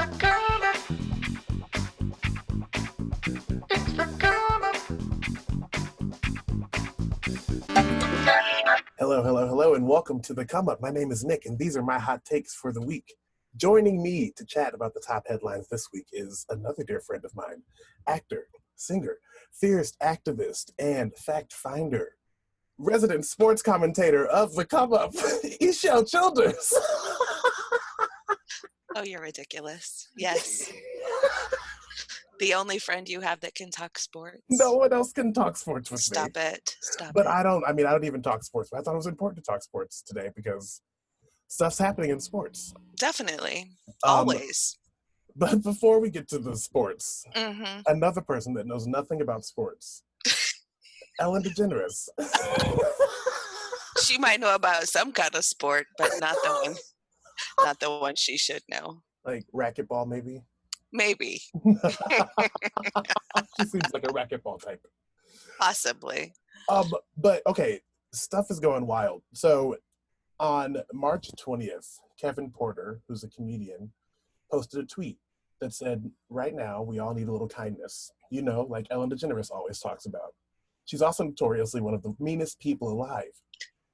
the come up. It's the come up. Hello, hello, hello, and welcome to The Come Up. My name is Nick, and these are my hot takes for the week. Joining me to chat about the top headlines this week is another dear friend of mine, actor, singer, fierce activist, and fact finder, resident sports commentator of The Come Up, Echelle Childers. Oh, you're ridiculous. Yes. The only friend you have that can talk sports. No one else can talk sports with Stop me. it. Stop But it. I don't even talk sports, but I thought it was important to talk sports today because stuff's happening in sports. Definitely. Um, Always. But before we get to the sports, Mm-hmm. another person that knows nothing about sports, Ellen DeGeneres. She might know about some kind of sport, but not the one she should know. Like racquetball, maybe? Maybe. She seems like a racquetball type. Possibly. But okay, stuff is going wild. So on March 20th, Kevin Porter, who's a comedian, posted a tweet that said, right now, we all need a little kindness. You know, like Ellen DeGeneres always talks about. She's also notoriously one of the meanest people alive.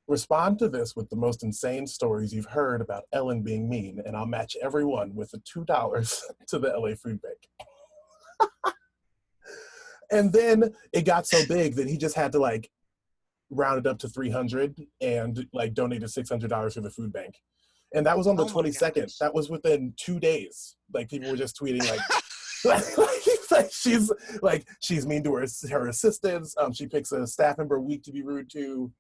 Respond to this with the most insane stories you've heard about Ellen being mean, and I'll match every one with the $2 to the LA Food Bank. And then it got so big that he just had to like round it up to 300 and like donated $600 to the food bank. And that was on the 22nd. That was within 2 days. Like people were just tweeting she's mean to her assistants. She picks a staff member weak to be rude to.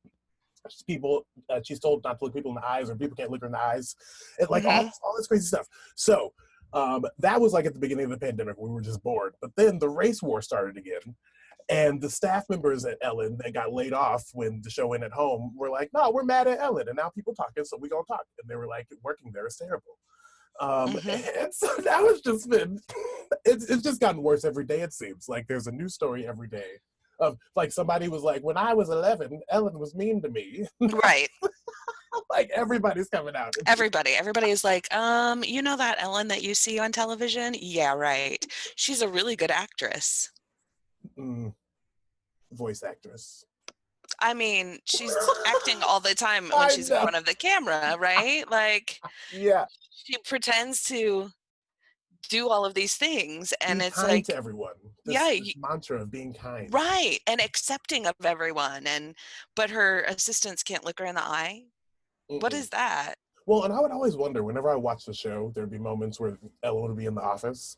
People, she's told not to look people in the eyes, or people can't look her in the eyes, and like all this crazy stuff. So that was like at the beginning of the pandemic. We were just bored, but then the race war started again, and the staff members at Ellen that got laid off when the show went at home were like, "No, we're mad at Ellen, and now people talking, so we gonna talk." And they were like, "Working there is terrible." And so now it's just been, it's just gotten worse every day. It seems like there's a new story every day. Of like somebody was like, when I was 11, Ellen was mean to me. Right. Like everybody's coming out. Everybody is like, you know that Ellen that you see on television? Yeah, right. She's a really good actress. Voice actress. I mean, she's acting all the time when she's in front of the camera, right? Like, yeah, she pretends to do all of these things, and be it's kind like to everyone. This mantra of being kind, right, and accepting of everyone, but her assistants can't look her in the eye. What is that? Well, and I would always wonder whenever I watch the show, there'd be moments where Ellen would be in the office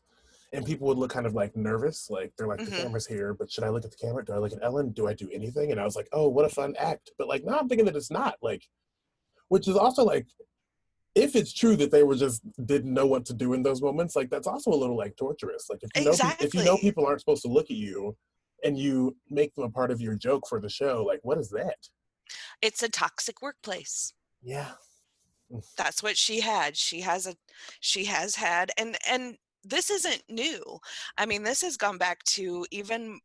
and people would look kind of like nervous, like they're like, the camera's here, but should I look at the camera? Do I look at Ellen? Do I do anything? And I was like, oh, what a fun act. But like now I'm thinking that it's not, like, which is also like, if it's true that they were just didn't know what to do in those moments, like that's also a little like torturous. Like if you know people aren't supposed to look at you and you make them a part of your joke for the show, like what is that? It's a toxic workplace. Yeah. That's what she had. She has had, and this isn't new. I mean, this has gone back to even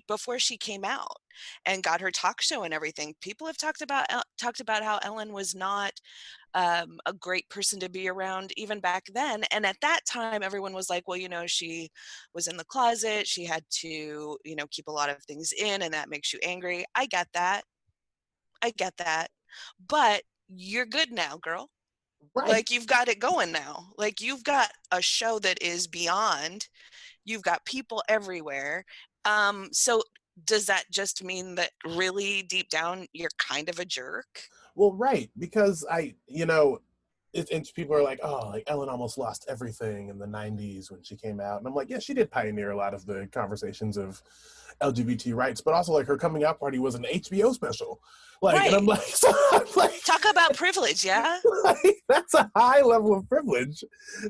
before she came out and got her talk show and everything. People have talked about how Ellen was not a great person to be around even back then. And at that time, everyone was like, well, you know, she was in the closet. She had to, you know, keep a lot of things in, and that makes you angry. I get that. But you're good now, girl. Right. Like you've got it going now. Like you've got a show that is beyond. You've got people everywhere. So does that just mean that really deep down you're kind of a jerk? Well, right, because and people are like, oh, like Ellen almost lost everything in the 90s when she came out. And I'm like, yeah, she did pioneer a lot of the conversations of LGBT rights, but also like her coming out party was an HBO special. Like, right. And I'm like, talk about privilege, yeah? Like, that's a high level of privilege.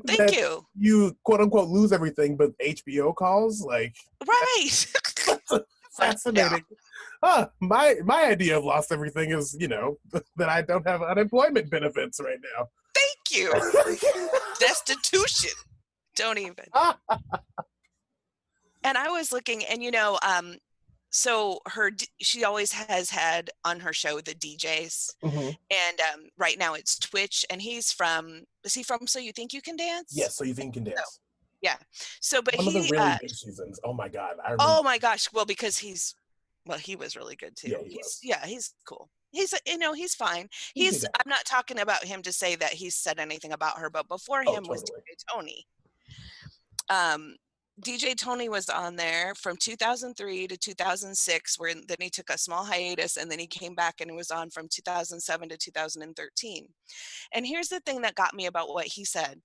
Thank you. You quote unquote lose everything, but HBO calls, like, right. That's fascinating. Yeah. My idea of lost everything is, you know, that I don't have unemployment benefits right now. Thank you. Destitution. Don't even. And I was looking, and you know, so she always has had on her show the DJs, Mm-hmm. and right now it's Twitch, and is he from So You Think You Can Dance? Yes, So You Think You Can So, Dance. yeah. So, but One of the he, really good seasons. Oh my God, I remember. oh my gosh, well, because he was really good too. Yeah, he was. He's cool. He's he's fine. He's a good guy. I'm not talking about him to say that he's said anything about her, but before Oh, him was totally. DJ Tony. DJ Tony was on there from 2003 to 2006, where then he took a small hiatus, and then he came back and was on from 2007 to 2013. And here's the thing that got me about what he said.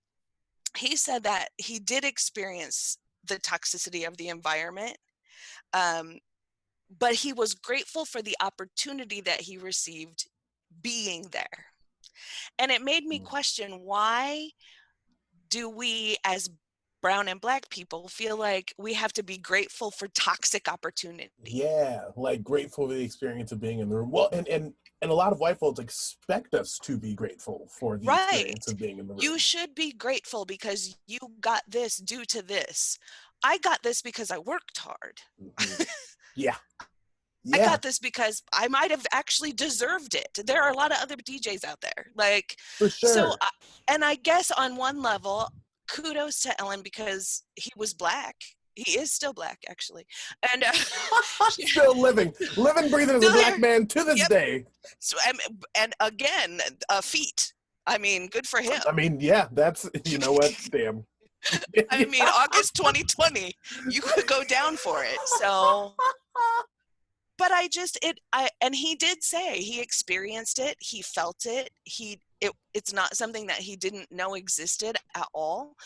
He said that he did experience the toxicity of the environment, but he was grateful for the opportunity that he received being there. And it made me question, why do we as brown and black people feel like we have to be grateful for toxic opportunity? Yeah, like grateful for the experience of being in the room. Well, and a lot of white folks expect us to be grateful for the experience of being in the room. You should be grateful because you got this due to this. I got this because I worked hard. Mm-hmm. Yeah. I got this because I might have actually deserved it. There are a lot of other DJs out there. Like, for sure. So, and I guess on one level, kudos to Ellen because he was black. He is still black, actually. And still living, breathing as a black man to this day. So, and again, a feat. I mean, good for him. I mean, yeah, that's, you know what, damn. I mean, August 2020, you could go down for it. So, but and he did say he experienced it, he felt it, it's not something that he didn't know existed at all,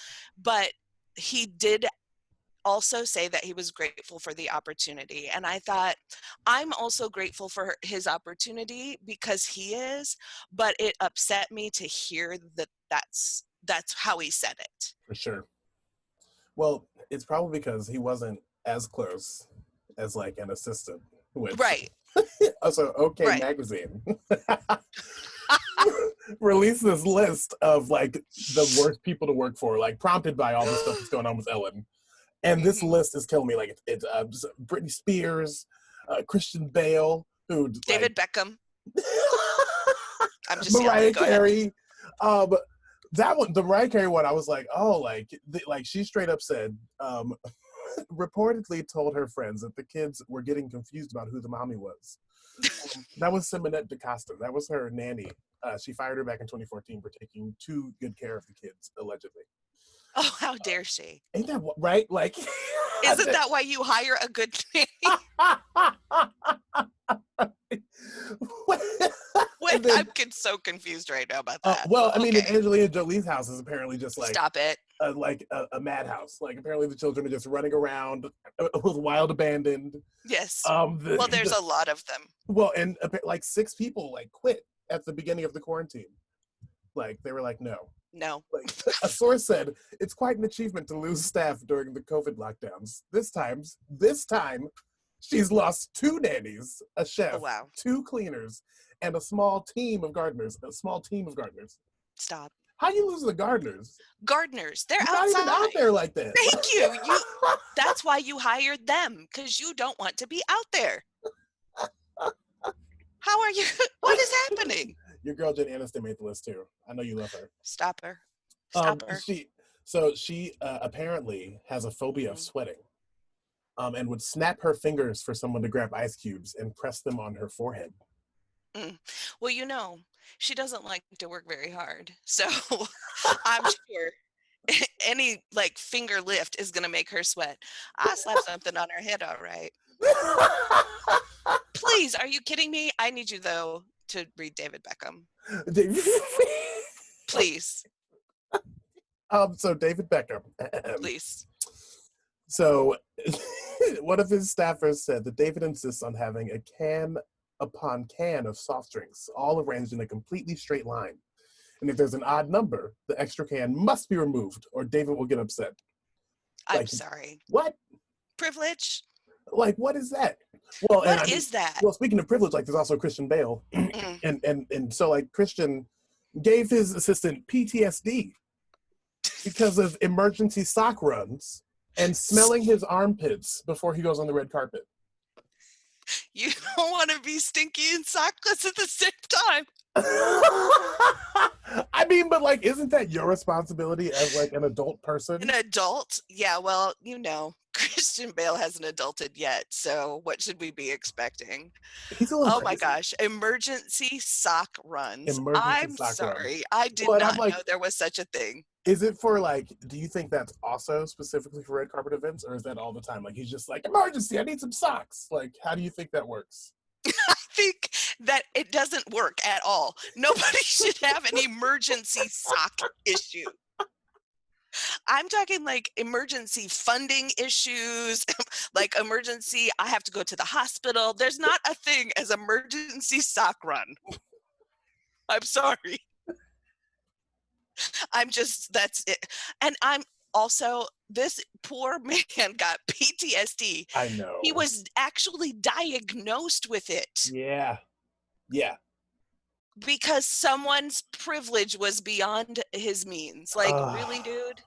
but he did also say that he was grateful for the opportunity. And I thought, I'm also grateful for his opportunity because he is, but it upset me to hear that that's how he said it. For sure. Well, it's probably because he wasn't as close as like an assistant. Right. Also, OK right. Magazine released this list of like the worst people to work for, like prompted by all the stuff that's going on with Ellen. And this list is killing me. Like it's Britney Spears, Christian Bale, who David Beckham. I'm just Mariah Carey. That one, the Mariah Carey one, I was like, oh, like she straight up said, reportedly told her friends that the kids were getting confused about who the mommy was. That was Simonette DaCosta. That was her nanny. She fired her back in 2014 for taking too good care of the kids, allegedly. Oh, how dare she? Ain't that right? Like, isn't that why you hire a good nanny? I'm so confused right now about that. Well, I mean, Angelina Jolie's house is apparently just like stop it, like a madhouse. Like apparently the children are just running around with wild abandoned. Yes. Well, there's a lot of them. Well, and like 6 people like quit at the beginning of the quarantine. Like they were like, no. Like a source said, it's quite an achievement to lose staff during the COVID lockdowns. This time, she's lost 2 nannies, a chef, 2 cleaners, and a small team of gardeners. Stop. How do you lose the gardeners? They're outside. Not even out there like that. Thank you. That's why you hired them, because you don't want to be out there. How are you? What is happening? Your girl Jen Aniston made the list too. I know you love her. Stop her. She apparently has a phobia of sweating. And would snap her fingers for someone to grab ice cubes and press them on her forehead. Well, she doesn't like to work very hard. So I'm sure any like finger lift is going to make her sweat. I'll slap something on her head, all right. Please, are you kidding me? I need you, though, to read David Beckham. Please. So David Beckham. Please. So one of his staffers said that David insists on having a can upon can of soft drinks, all arranged in a completely straight line. And if there's an odd number, the extra can must be removed or David will get upset. I'm sorry. What? Privilege? Like, what is that? Well, what is that? Well, speaking of privilege, like there's also Christian Bale. and so like Christian gave his assistant PTSD because of emergency sock runs and smelling his armpits before he goes on the red carpet. You don't want to be stinky and sockless at the same time. I mean, but like, isn't that your responsibility as like an adult person? An adult? Yeah, well, Christian Bale hasn't adulted yet, so what should we be expecting? He's a little Oh my crazy. gosh, emergency sock runs. Emergency I'm sock runs. sorry, I did Well, and I'm not like, know there was such a thing. is it for like, do you think that's also specifically for red carpet events, or is that all the time? Like, he's just like, emergency, I need some socks. Like, how do you think that works? I think that it doesn't work at all. Nobody should have an emergency sock issue. I'm talking like emergency funding issues, like emergency, I have to go to the hospital. There's not a thing as emergency sock run. I'm sorry. That's it. And I'm also, this poor man got PTSD. I know. He was actually diagnosed with it. Yeah. Yeah. Because someone's privilege was beyond his means. Like, really, dude?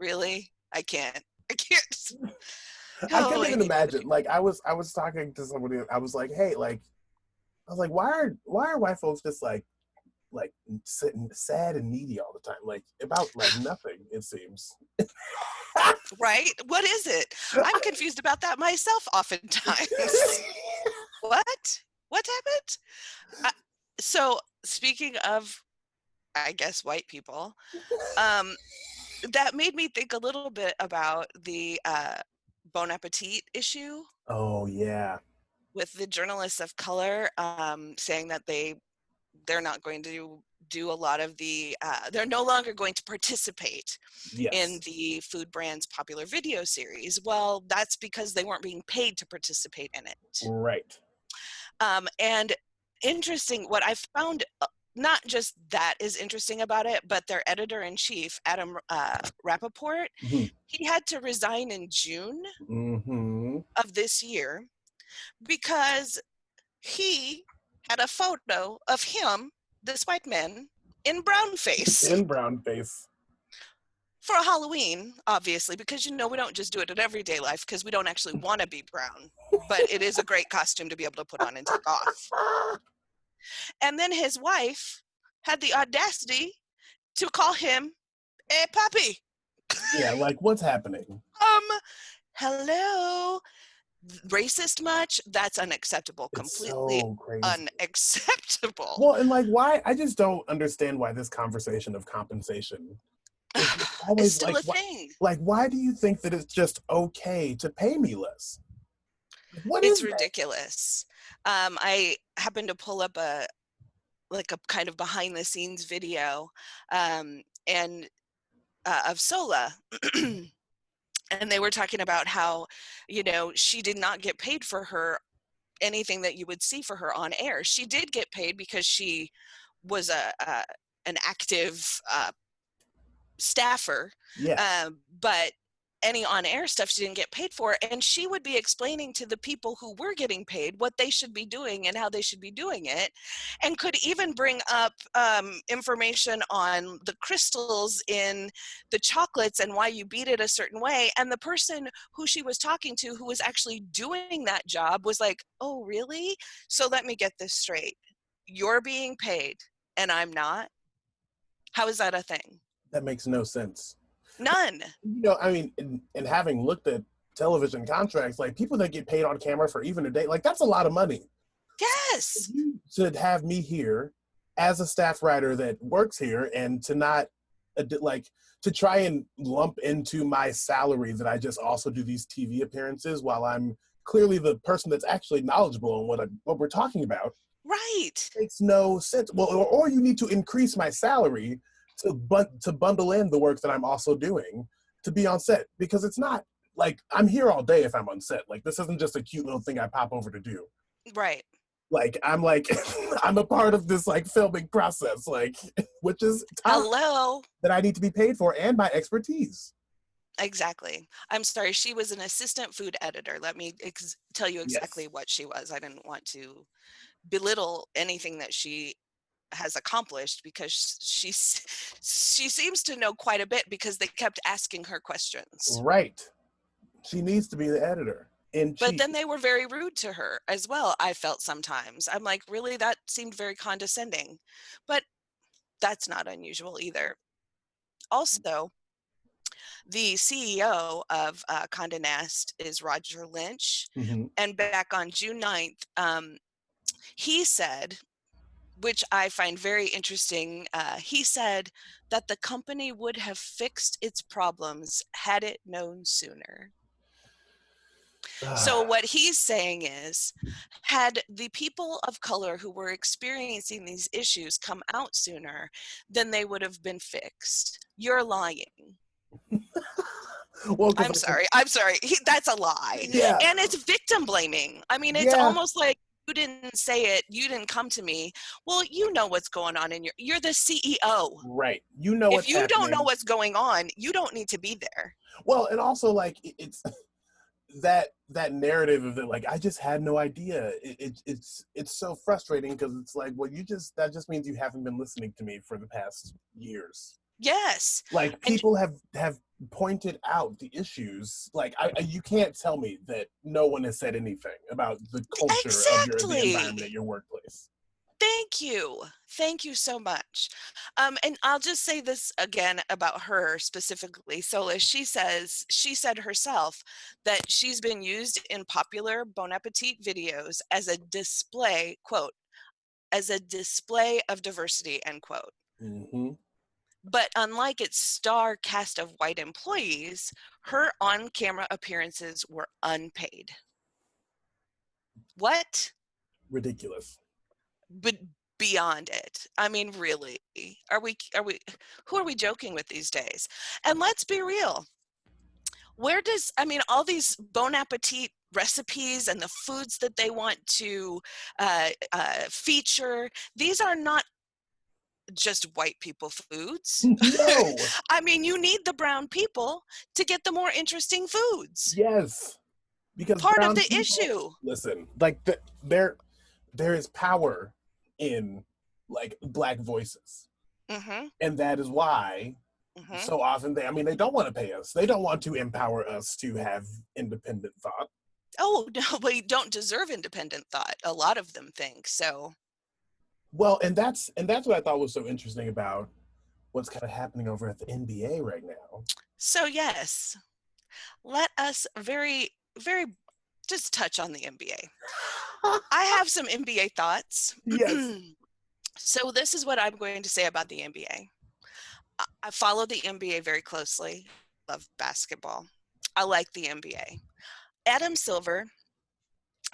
Really? I can't. I couldn't even Holy imagine. Like, I was talking to somebody. I was like, hey, like, I was like, why are white folks just like sitting sad and needy all the time, like about like nothing? It seems. Right? What is it? I'm confused about that myself oftentimes. What? What happened? So speaking of, I guess, white people, that made me think a little bit about the Bon Appetit issue. Oh yeah. With the journalists of color saying that they're not going to do a lot of the, they're no longer going to participate in the Food Brand's popular video series. Well, that's because they weren't being paid to participate in it. Right. And interesting, what I found, not just that is interesting about it, but their editor-in-chief, Adam Rappaport, he had to resign in June of this year because he had a photo of him, this white man, in brown face. In brown face. For Halloween, obviously, because, we don't just do it in everyday life because we don't actually want to be brown. But it is a great costume to be able to put on and take off. And then his wife had the audacity to call him a puppy. Yeah, like, what's happening? Hello? Racist much? That's unacceptable. It's completely so crazy. Unacceptable. Well, and like, why? I just don't understand why this conversation of compensation is always it's still like, a thing. Like, why do you think that it's just okay to pay me less? What it's is ridiculous. I happened to pull up a kind of behind the scenes video and of Sola. And they were talking about how, she did not get paid for anything that you would see for her on air. She did get paid because she was an active staffer. But any on-air stuff she didn't get paid for, and she would be explaining to the people who were getting paid what they should be doing and how they should be doing it, and could even bring up information on the crystals in the chocolates and why you beat it a certain way. And the person who she was talking to, who was actually doing that job, was like, oh really? So let me get this straight. You're being paid and I'm not? How is that a thing? That makes no sense. None. I mean, and having looked at television contracts, like people that get paid on camera for even a day, like that's a lot of money. Yes. You should have me here as a staff writer that works here, and to not to try and lump into my salary that I just also do these TV appearances while I'm clearly the person that's actually knowledgeable on what we're talking about. Right. Makes no sense. Well, or you need to increase my salary to bundle in the work that I'm also doing to be on set, because it's not like I'm here all day if I'm on set. Like, this isn't just a cute little thing I pop over to do. Right. Like, I'm I'm a part of this like filming process, like, which is hello that I need to be paid for, and my expertise. Exactly. I'm sorry. She was an assistant food editor. Let me tell you exactly what she was. I didn't want to belittle anything that she has accomplished, because she seems to know quite a bit, because they kept asking her questions. Right. She needs to be the editor. in But chief. then they were very rude to her as well, I felt sometimes. I'm like, really? That seemed very condescending. But that's not unusual either. Also, the CEO of Condé Nast is Roger Lynch. Hmm. And back on June 9th, he said, which I find very interesting, he said that the company would have fixed its problems had it known sooner. So what he's saying is, had the people of color who were experiencing these issues come out sooner, then they would have been fixed. You're lying. Well, because I'm sorry. That's a lie. yeah, And it's victim blaming. I mean, it's yeah, almost like you didn't say it, you didn't come to me. Well, you know what's going on in you're the CEO. right. You know If what's you don't know happening. what's going on, you don't need to be there. Well, and also like it's that narrative of it, like I just had no idea. It's so frustrating because it's like, well, that just means you haven't been listening to me for the past years. Yes. Like And people have pointed out the issues. Like you can't tell me that no one has said anything about the culture of the environment exactly. at your workplace. Thank you. Thank you so much. And I'll just say this again about her specifically. So as she said herself that she's been used in popular Bon Appetit videos as a display, quote, as a display of diversity, end quote. Hmm. But unlike its star cast of white employees, her on-camera appearances were unpaid. What? Ridiculous. But beyond it. I mean, really, who are we joking with these days? And let's be real. All these Bon Appetit recipes and the foods that they want to feature, these are not just white people foods. No. I mean, you need the brown people to get the more interesting foods. Yes. Because Part of brown the people, issue. listen, like there is power in like black voices, Mm-hmm. and that is why Mm-hmm. so often they don't want to pay us. They don't want to empower us to have independent thought. Oh, no, we don't deserve independent thought. A lot of them think so. Well, and that's what I thought was so interesting about what's kind of happening over at the NBA right now. So yes, let us very, very just touch on the NBA. I have some NBA thoughts. Yes. So this is what I'm going to say about the NBA. I follow the NBA very closely. Love basketball. I like the NBA. Adam Silver,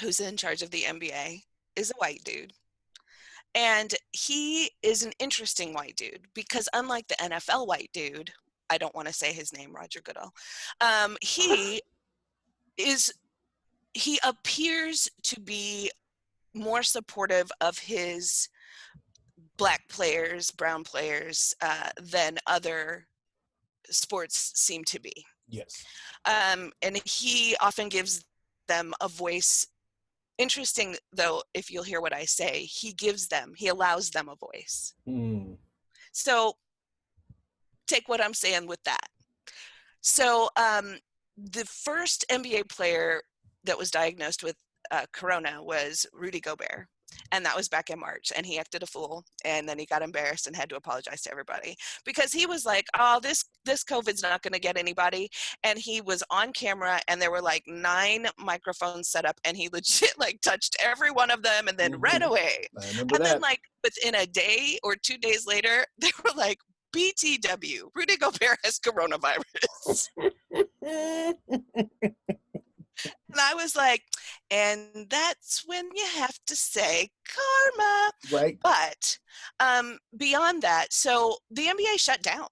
who's in charge of the NBA, is a white dude. And he is an interesting white dude because unlike the NFL white dude, I don't want to say his name, Roger Goodell, he is he appears to be more supportive of his black players, brown players, than other sports seem to be. Yes. And he often gives them a voice. Interesting, though, if you'll hear what I say, he allows them a voice. Mm. So take what I'm saying with that. So the first NBA player that was diagnosed with corona was Rudy Gobert. And that was back in March. And he acted a fool. And then he got embarrassed and had to apologize to everybody because he was like, oh, this COVID's not going to get anybody. And he was on camera and there were like 9 microphones set up and he legit like touched every one of them and then ran away. I remember And then that. like within a day or 2 days later, they were like, BTW, Rudy Gobert has coronavirus. And I was like, and that's when you have to say karma. Right. But beyond that, so the NBA shut down.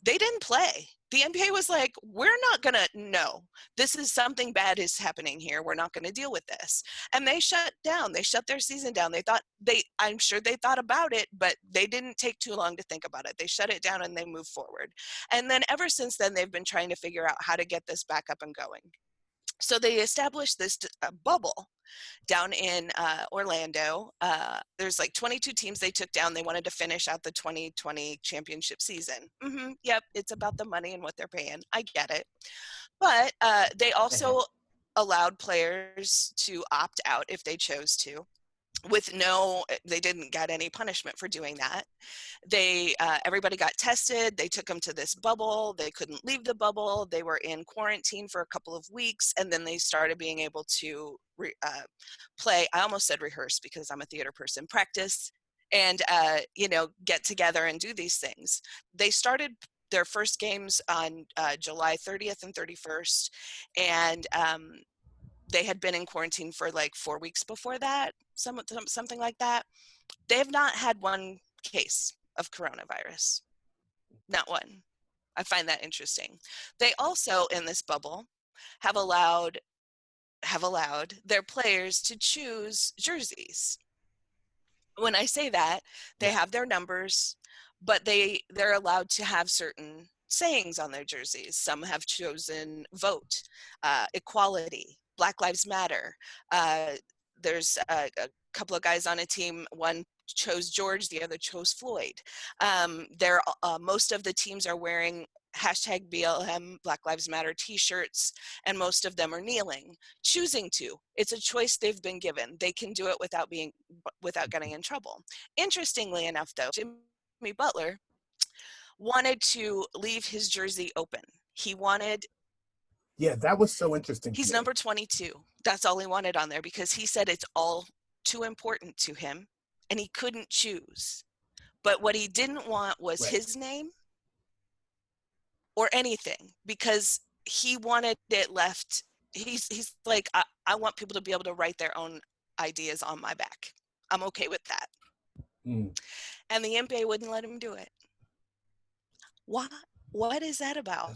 They didn't play. The NBA was like, we're not going to, no, this is something bad is happening here. We're not going to deal with this. And they shut down. They shut their season down. I'm sure they thought about it, but they didn't take too long to think about it. They shut it down and they moved forward. And then ever since then, they've been trying to figure out how to get this back up and going. So they established this bubble down in Orlando. There's like 22 teams they took down. They wanted to finish out the 2020 championship season. Yep, it's about the money and what they're paying. I get it. But they also allowed players to opt out if they chose to, they didn't get any punishment for doing that. Everybody got tested. They took them to this bubble. They couldn't leave the bubble. They were in quarantine for a couple of weeks, and then they started being able to play. I almost said rehearse because I'm a theater person. Practice and get together and do these things. They started their first games on July 30th and 31st, and they had been in quarantine for like 4 weeks before that, something like that. They have not had one case of coronavirus. Not one. I find that interesting. They also, in this bubble, have allowed their players to choose jerseys. When I say that, they have their numbers, but they're allowed to have certain sayings on their jerseys. Some have chosen vote, equality, Black Lives Matter. There's a couple of guys on a team. One chose George, the other chose Floyd. Most of the teams are wearing hashtag BLM, Black Lives Matter t-shirts, and most of them are kneeling, choosing to. It's a choice they've been given. They can do it without getting in trouble. Interestingly enough, though, Jimmy Butler wanted to leave his jersey open. Yeah, that was so interesting. He's number 22. That's all he wanted on there because he said it's all too important to him and he couldn't choose. But what he didn't want was his name or anything because he wanted it left. He's like, I want people to be able to write their own ideas on my back. I'm okay with that. And the NBA wouldn't let him do it. What is that about?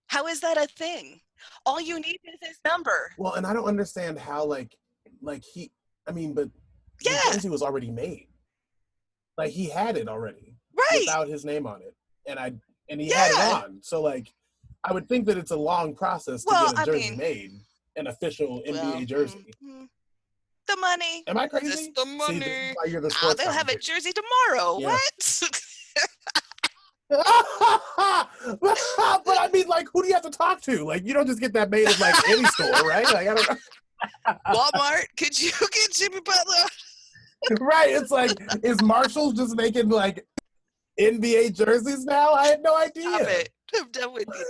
How is that a thing? All you need is his number. Well, and I don't understand how but the jersey was already made. Like he had it already. Right. Without his name on it. And he had it on. So like I would think that it's a long process to get a jersey made, an official NBA jersey. The money. Am I crazy? Just the money. See, this is why you're the sports they'll have a jersey tomorrow. Yeah. What? But I mean, like, who do you have to talk to? Like, you don't just get that made at like any store, right? Like, I don't know. Walmart, could you get Jimmy Butler? Right. It's like, is Marshall just making like NBA jerseys now? I had no idea. Stop it. I'm done with you.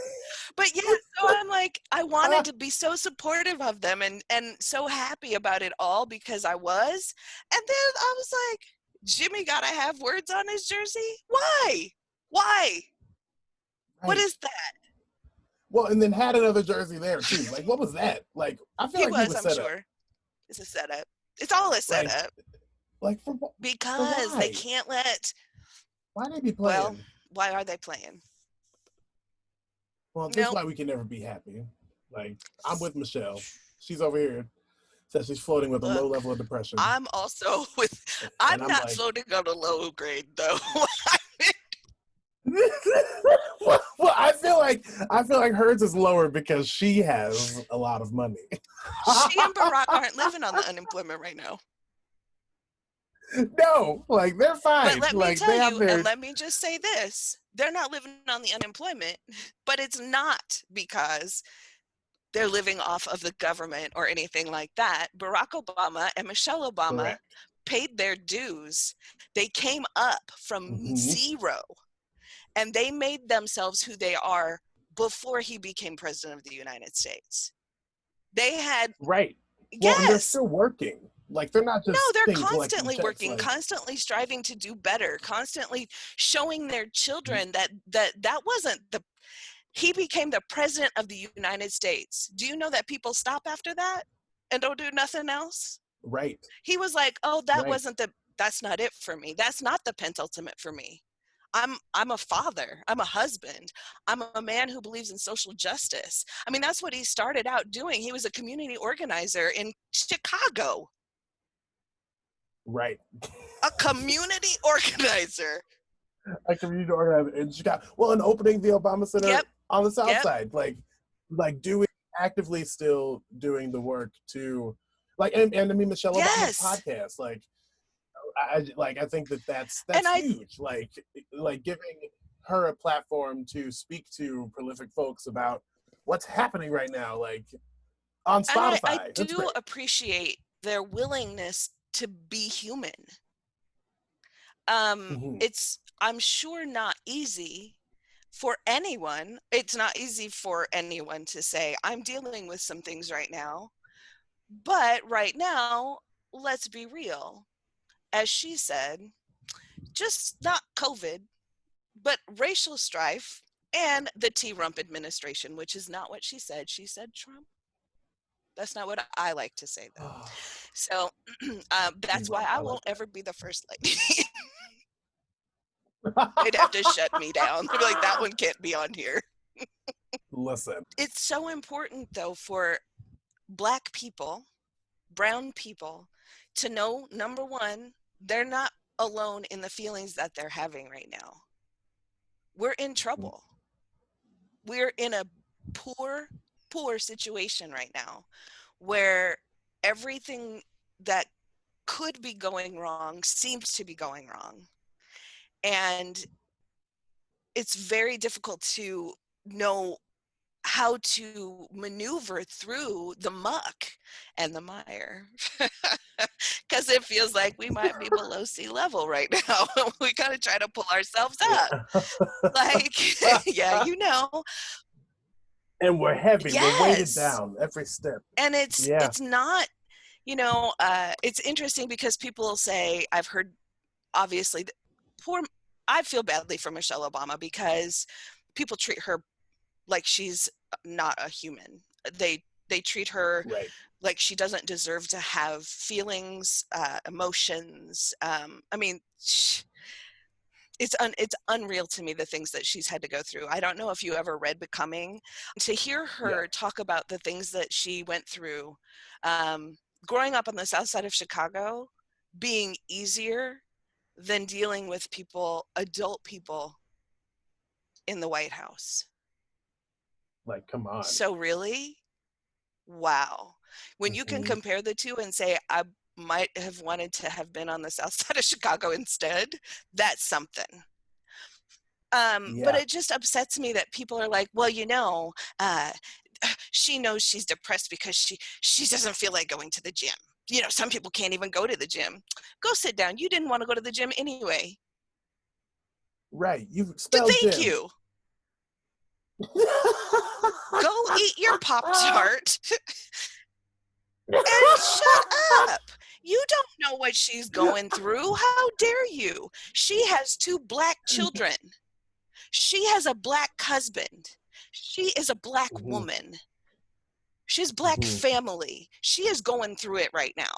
But yeah, so I'm like, I wanted to be so supportive of them and so happy about it all because I was. And then I was like, Jimmy gotta have words on his jersey? Why? Right. What is that? Well, and then had another jersey there too. Like, what was that? Like, I feel like he was I'm set sure. up. It's a setup. It's all a setup. Because they can't let. Why they be playing? Well, why are they playing? Well, this is why we can never be happy. Like, I'm with Michelle. She's over here. Says she's floating with a low level of depression. I'm also with. I'm not like, floating on a low grade though. Well, I feel like hers is lower because she has a lot of money. She and Barack aren't living on the unemployment right now. No, like they're fine. But let like, me tell you, and let me just say this: they're not living on the unemployment, but it's not because they're living off of the government or anything like that. Barack Obama and Michelle Obama paid their dues. They came up from zero. And they made themselves who they are before he became president of the United States. They had Well, and they're still working. Like they're not just they're constantly working, like, constantly striving to do better, constantly showing their children that wasn't he became the president of the United States. Do you know that people stop after that and don't do nothing else? Right. He was like, oh, that's not it for me. That's not the penultimate for me. I'm a father. I'm a husband. I'm a man who believes in social justice. I mean, that's what he started out doing. He was a community organizer in Chicago. Right. A community organizer. A community organizer in Chicago. Well, and opening the Obama Center on the South Side. Like actively still doing the work to, like, and I mean, Michelle Obama's podcast, like, I think that's huge. Like giving her a platform to speak to prolific folks about what's happening right now. Like, on And I Spotify. That's do great. appreciate their willingness to be human. Mhm. It's, I'm sure, not easy for anyone. It's not easy for anyone to say, I'm dealing with some things right now. But right now, let's be real. As she said, just not COVID, but racial strife and the T-Rump administration, which is not what she said. She said Trump. That's not what I like to say, though. So that's why T-Rump, I I like won't ever be the first lady. They'd have to shut me down. They'd be like, that one can't be on here. Listen. It's so important, though, for Black people, brown people, to know, number one, they're not alone in the feelings that they're having right now. We're in trouble. We're in a poor, poor situation right now where everything that could be going wrong seems to be going wrong. And it's very difficult to know how to maneuver through the muck and the mire because it feels like we might be below sea level right now. We gotta try to pull ourselves up, like yeah, you know. And we're heavy. We're weighted Yes. down every step. And Yeah. it's not, you know, it's interesting because people will say, I've heard, obviously, poor, I feel badly for Michelle Obama because people treat her like she's not a human. They treat her Right. like she doesn't deserve to have feelings, emotions. I mean, it's unreal to me, the things that she's had to go through. I don't know if you ever read Becoming. To hear Yeah. her talk about the things that she went through, growing up on the south side of Chicago, being easier than dealing with people, adult people, in the White House. Like, come on. So really? Wow. When you can compare the two and say, I might have wanted to have been on the south side of Chicago instead, that's something. But it just upsets me that people are like, well, you know, she knows she's depressed because she doesn't feel like going to the gym. You know, some people can't even go to the gym. Go sit down. You didn't want to go to the gym anyway. Right. You spelled Thank gym. you. Go eat your Pop-Tart and shut up. You don't know what she's going through. How dare you? She has 2 Black children. She has a Black husband. She is a Black woman. She has Black family. She is going through it right now.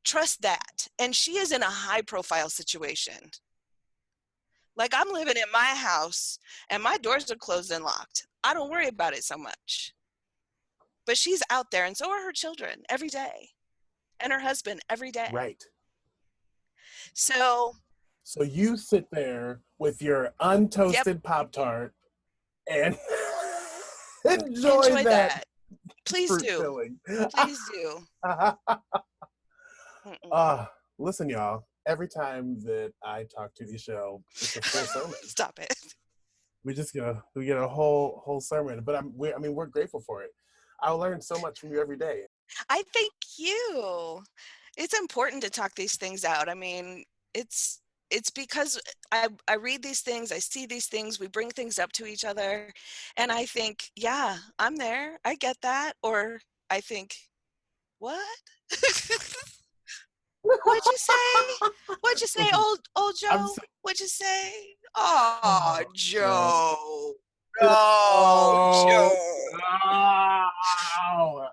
Trust that. And she is in a high-profile situation. Like, I'm living in my house and my doors are closed and locked. I don't worry about it so much. But she's out there, and so are her children every day, and her husband every day. Right. So you sit there with your untoasted Pop-Tart and enjoy that. Please do. Filling. Please do. Listen, y'all. Every time that I talk to Echelle, it's a full sermon. Stop it. We get a whole sermon, but we're grateful for it. I learn so much from you every day. I thank you. It's important to talk these things out. I mean, it's because I read these things, I see these things, we bring things up to each other, and I think, yeah, I'm there. I get that. Or I think, what? What'd you say? What'd you say, old Joe? What'd you say? Oh, Joe. No, Joe. Oh.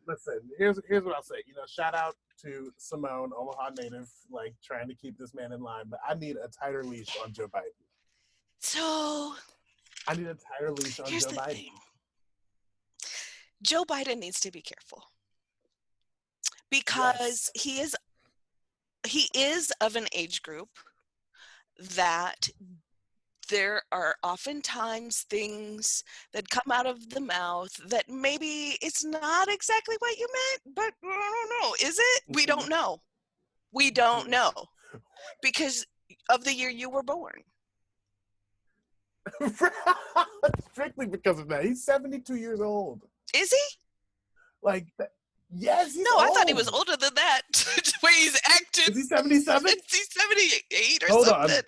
Listen, here's what I'll say. You know, shout out to Simone, Omaha native, like trying to keep this man in line, but I need a tighter leash on Joe Biden. So I need a tighter leash on here's Joe the Biden. thing. Joe Biden needs to be careful because he is of an age group that there are oftentimes things that come out of the mouth that maybe it's not exactly what you meant, but I don't know. Is it? We don't know. We don't know because of the year you were born. Strictly because of that. He's 72 years old. Is he? Like, yes, he's No, I thought he was old. older than that. The way he's acting. Is he 77? Is he 78 or Hold something? on.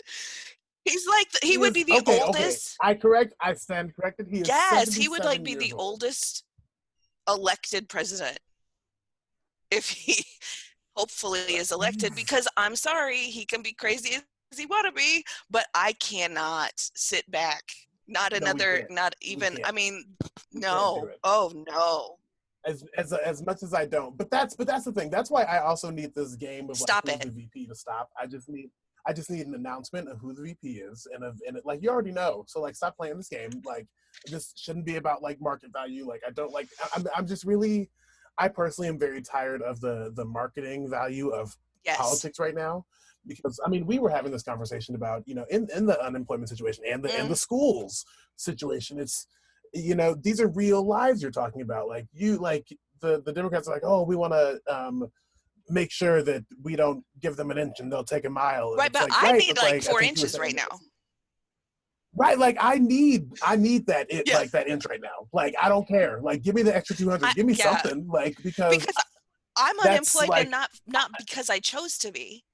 He's like, he He would is be the okay. Okay, oldest. I stand corrected. He is Yes, he would like 77 be years the old. oldest elected president if he hopefully is elected, because I'm sorry, he can be crazy as he want to be, but I cannot sit back. Not No, we another, can't. not We even, can't. I mean, We can't do no. it. Oh, no. As much as I don't. But that's the thing. That's why I also need this game of like Stop who's it. the VP to stop. I just need an announcement of who the VP is, and it, like you already know. So like, stop playing this game. Like, this shouldn't be about like market value. Like, I don't like. I'm just really. I personally am very tired of the marketing value of Yes. politics right now, because I mean, we were having this conversation about, you know, in the unemployment situation and the schools situation. It's, you know, these are real lives you're talking about. Like, you, like, the Democrats are like, oh, we want to make sure that we don't give them an inch and they'll take a mile. And Right, it's but like, I right, need it's like like, I 4 think you were inches saying right this. now. Right, like I need that Yeah. like that inch right now. Like, I don't care. Like, give me the extra 200. Give me Yeah. something. Like, because I'm that's unemployed, like, and not because I chose to be.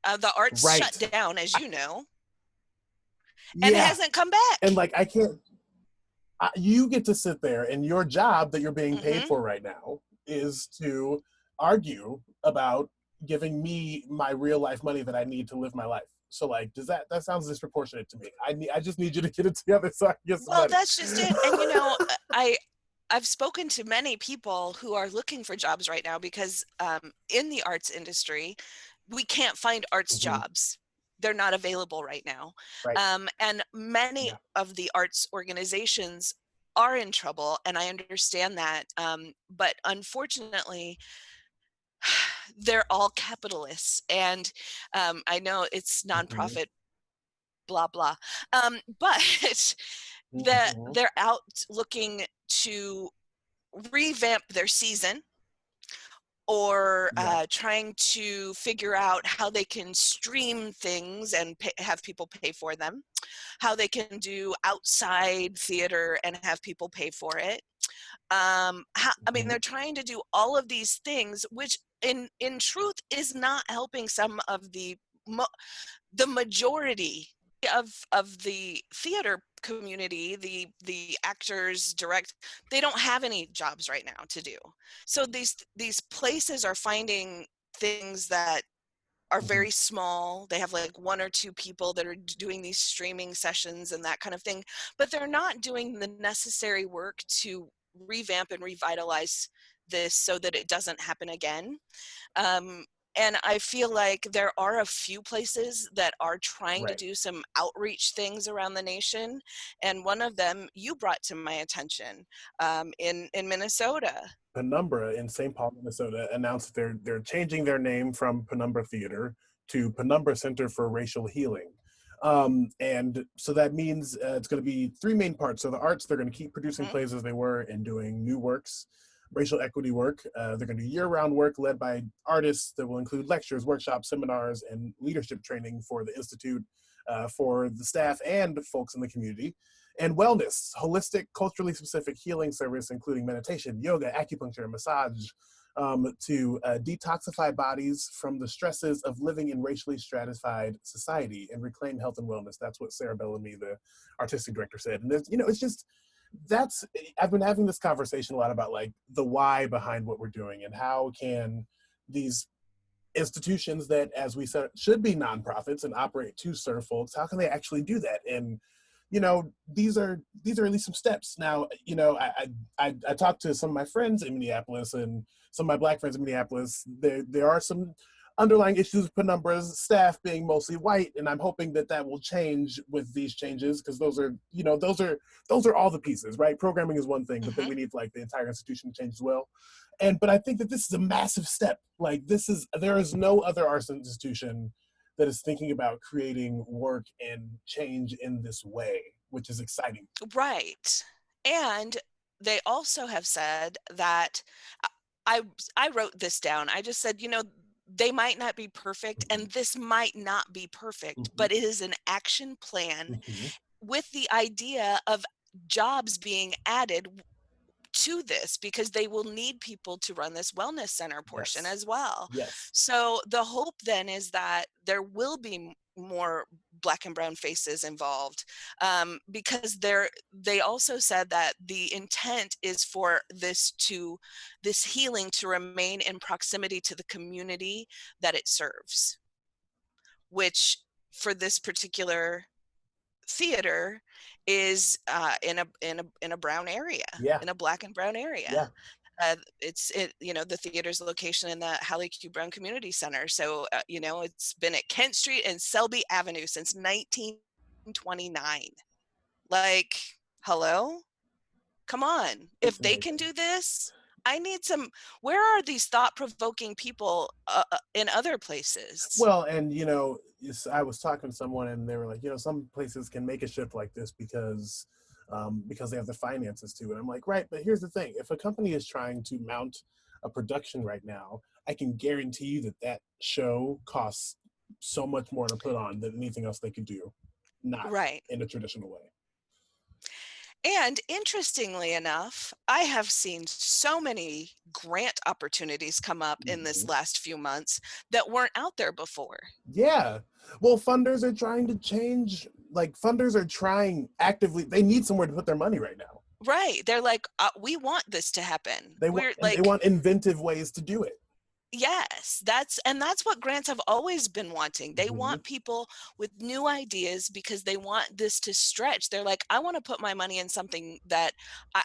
The arts right. shut down, as you know, Yeah. and hasn't come back. And like, I can't. You get to sit there, and your job that you're being paid Mhm. for right now is to argue about giving me my real life money that I need to live my life. So like, does that sounds disproportionate to me? I just need you to get it together so I can get some Well, money. that's just it. And you know, I've spoken to many people who are looking for jobs right now because in the arts industry, we can't find arts Mhm. jobs. They're not available right now. Right. And many Yeah. of the arts organizations are in trouble, and I understand that. But unfortunately, they're all capitalists. And I know it's Mhm. nonprofit, blah, blah. But Mhm. they're out looking to revamp their season, or Yeah. trying to figure out how they can stream things and have people pay for them, how they can do outside theater and have people pay for it. I mean, Mhm. they're trying to do all of these things, which in truth is not helping some of the majority of the theater community, the actors, they don't have any jobs right now to do. So these places are finding things that are Mhm. very small. They have like 1 or 2 people that are doing these streaming sessions and that kind of thing, but they're not doing the necessary work to revamp and revitalize this so that it doesn't happen again. And I feel like there are a few places that are trying to Right. do some outreach things around the nation, and one of them you brought to my attention, in Minnesota. Penumbra in St. Paul, Minnesota, announced they're changing their name from Penumbra Theater to Penumbra Center for Racial Healing. And so that means it's going to be 3 main parts. So the arts, they're going to keep producing Mhm. plays as they were and doing new works, racial equity work. They're going to do year-round work led by artists that will include lectures, workshops, seminars, and leadership training for the Institute, for the staff and folks in the community. And wellness, holistic, culturally specific healing service, including meditation, yoga, acupuncture, massage, to detoxify bodies from the stresses of living in racially stratified society and reclaim health and wellness. That's what Sarah Bellamy, the artistic director, said. And there's, you know, it's just, I've been having this conversation a lot about like the why behind what we're doing, and how can these institutions that, as we said, should be nonprofits and operate to serve folks, how can they actually do that? And you know, these are at least some steps. Now, you know, I talked to some of my friends in Minneapolis, and some of my Black friends in Minneapolis. There are some underlying issues with Penumbra's staff being mostly white, and I'm hoping that will change with these changes, because those are, you know, those are all the pieces, right? Programming is one thing, but then we need like the entire institution to change as well. But I think that this is a massive step. Like, there is no other arts institution that is thinking about creating work and change in this way, which is exciting. Right. And they also have said that, I I wrote this down. I just said, you know, they might not be perfect, Mhm. and this might not be perfect, Mhm. but it is an action plan Mhm. with the idea of jobs being added to this, because they will need people to run this wellness center portion Yes. as well. Yes. So the hope then is that there will be more Black and brown faces involved, because they also said that the intent is for this healing to remain in proximity to the community that it serves, which for this particular theater is in a brown area, Yeah. in a Black and brown area. Yeah. The theater's location in the Hallie Q. Brown Community Center. So, it's been at Kent Street and Selby Avenue since 1929. Like, hello? Come on. It's If they can amazing. do this, I need some. Where are these thought-provoking people in other places? Well, and I was talking to someone, and they were like, some places can make a shift like this because they have the finances to. And I'm like, right, but here's the thing: if a company is trying to mount a production right now, I can guarantee you that show costs so much more to put on than anything else they could do, not Right. in a traditional way. And interestingly enough, I have seen so many grant opportunities come up in this last few months that weren't out there before. Yeah. Well, funders are trying to change. Like, funders are trying actively. They need somewhere to put their money right now. Right. They're like, we want this to happen. They want inventive ways to do it. Yes, that's what grants have always been wanting. They want people with new ideas because they want this to stretch. They're like, I want to put my money in something that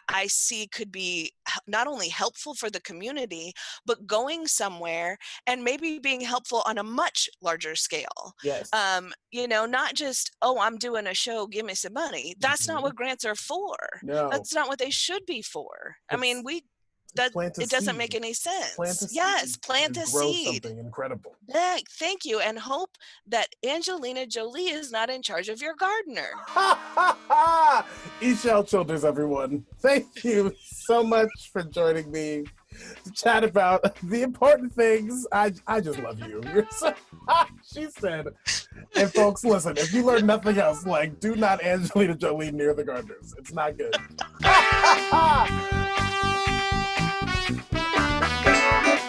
I see could be not only helpful for the community, but going somewhere and maybe being helpful on a much larger scale. Yes. Not just, oh, I'm doing a show, give me some money. That's not what grants are for. No. That's not what they should be for. It doesn't make any sense. Plant a seed. Grow something incredible. Yeah, thank you. And hope that Angelina Jolie is not in charge of your gardener. Echelle Childers, everyone. Thank you so much for joining me to chat about the important things. I just love you. You're so, she said. And folks, listen, if you learn nothing else, do not Angelina Jolie near the gardeners. It's not good.